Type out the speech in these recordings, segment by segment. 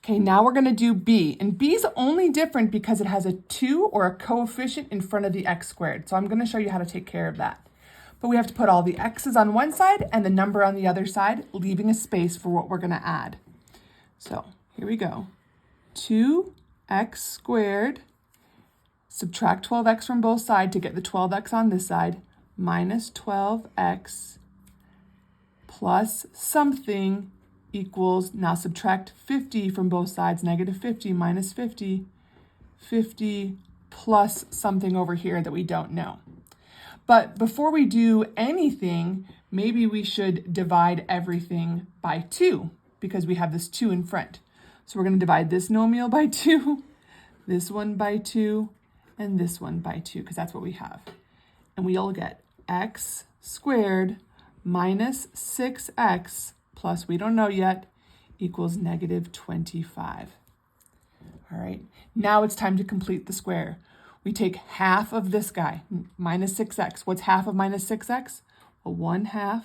Okay, now we're going to do b. And b is only different because it has a 2 or a coefficient in front of the x squared. So I'm going to show you how to take care of that. But we have to put all the x's on one side and the number on the other side, leaving a space for what we're going to add. So here we go. 2x squared, subtract 12x from both sides to get the 12x on this side, minus 12x plus something equals, now subtract 50 from both sides, negative 50 minus 50, 50 plus something over here that we don't know. But before we do anything, maybe we should divide everything by 2 because we have this 2 in front. So we're going to divide this nomial by 2, this one by 2, and this one by 2 because that's what we have. And we'll get x squared minus 6x plus, we don't know yet, equals negative 25. All right, now it's time to complete the square. We take half of this guy, minus 6x. What's half of minus 6x? Well, 1/2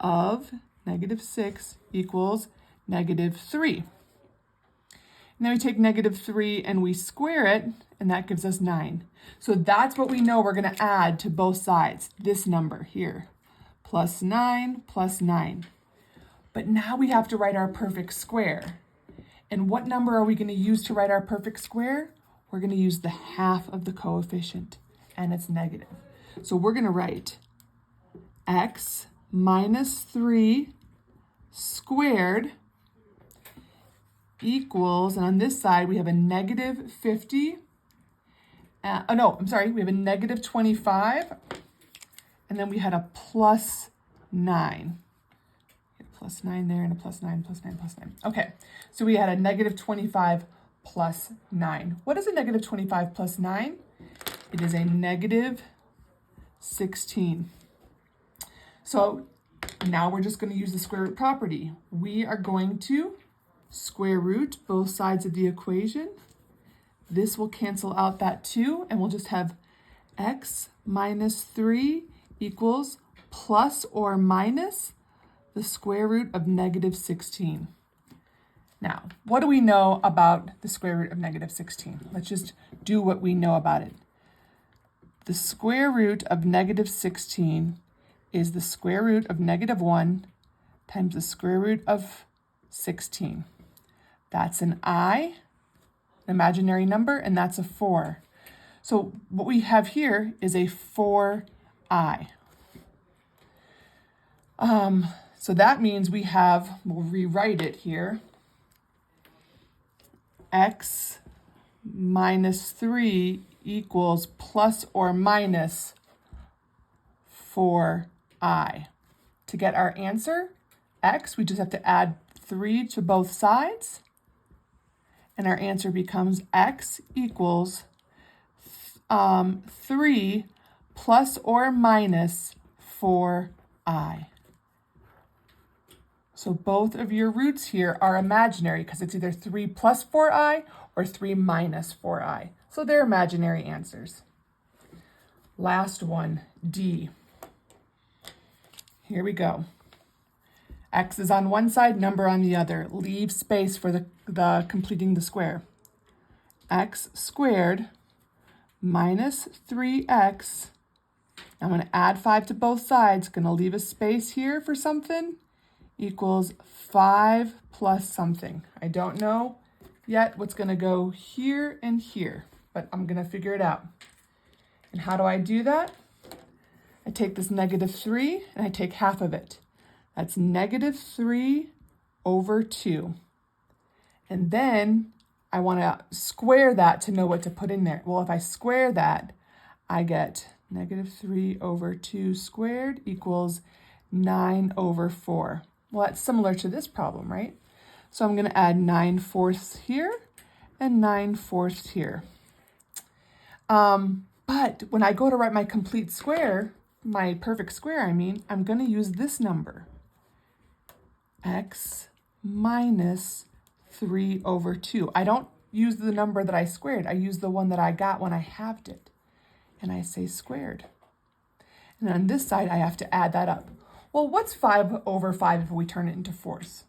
of negative 6 equals negative 3. And then we take negative 3 and we square it, and that gives us 9. So that's what we know we're going to add to both sides, this number here, plus 9 plus 9. But now we have to write our perfect square. And what number are we going to use to write our perfect square? We're going to use the half of the coefficient, and it's negative. So we're going to write x minus 3 squared equals, and on this side we have a negative 50. We have a negative 25, and then we had a plus 9. Plus 9 there, and a plus 9, plus 9, plus 9. Okay, so we had a negative 25 plus 9. What is a negative 25 plus 9? It is a negative 16. So now we're just going to use the square root property. We are going to square root both sides of the equation. This will cancel out that 2, and we'll just have x minus 3 equals plus or minus the square root of negative 16. Now, what do we know about the square root of negative 16? Let's just do what we know about it. The square root of negative 16 is the square root of negative 1 times the square root of 16. That's an I, an imaginary number, and that's a 4. So what we have here is a 4i. So that means we'll rewrite it here, x minus 3 equals plus or minus 4i. To get our answer, x, we just have to add 3 to both sides, and our answer becomes x equals 3 plus or minus 4i. So both of your roots here are imaginary because it's either 3 plus 4i or 3 minus 4i. So they're imaginary answers. Last one, D. Here we go. X is on one side, number on the other. Leave space for the completing the square. X squared minus 3x. I'm going to add 5 to both sides. Going to leave a space here for something. Equals 5 plus something. I don't know yet what's going to go here and here, but I'm going to figure it out. And how do I do that? I take this negative 3 and I take half of it. That's negative 3 over 2. And then I want to square that to know what to put in there. Well, if I square that, I get negative 3 over 2 squared equals 9 over 4. Well, that's similar to this problem, right? So I'm going to add 9/4 here and 9/4 here. But when I go to write my complete square, my perfect square, I'm going to use this number. X minus 3 over 2. I don't use the number that I squared. I use the one that I got when I halved it. And I say squared. And on this side, I have to add that up. Well, what's 5 over 5 if we turn it into fourths?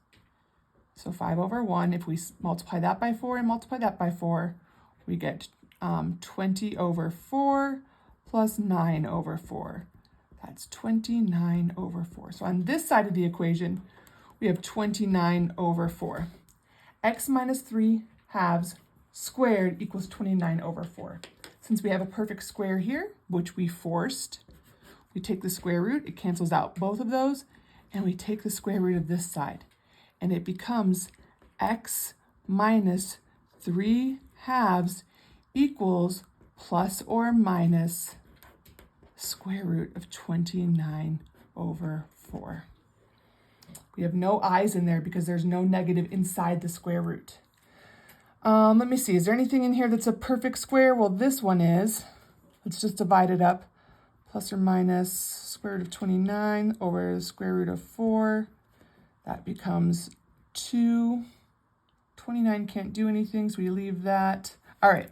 So 5 over 1, if we multiply that by 4 and multiply that by 4, we get 20 over 4 plus 9 over 4. That's 29 over 4. So on this side of the equation, we have 29 over 4. X minus 3 halves squared equals 29 over 4. Since we have a perfect square here, which we forced, we take the square root, it cancels out both of those, and we take the square root of this side. And it becomes x minus 3 halves equals plus or minus square root of 29 over 4. We have no i's in there because there's no negative inside the square root. Let me see, is there anything in here that's a perfect square? Well, this one is. Let's just divide it up. Plus or minus square root of 29 over the square root of 4. That becomes 2. 29 can't do anything, so we leave that. All right,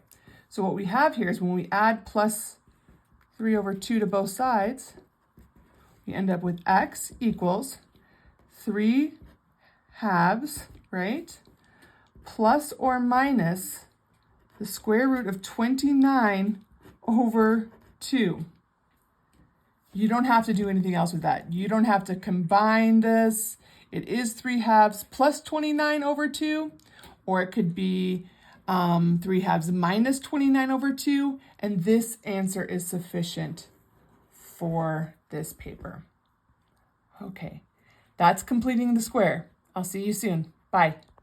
so what we have here is when we add plus 3 over 2 to both sides, we end up with x equals 3 halves, right? Plus or minus the square root of 29 over 2. You don't have to do anything else with that. You don't have to combine this. It is 3 halves plus 29 over 2, or it could be 3 halves minus 29 over 2, and this answer is sufficient for this paper. Okay, that's completing the square. I'll see you soon. Bye.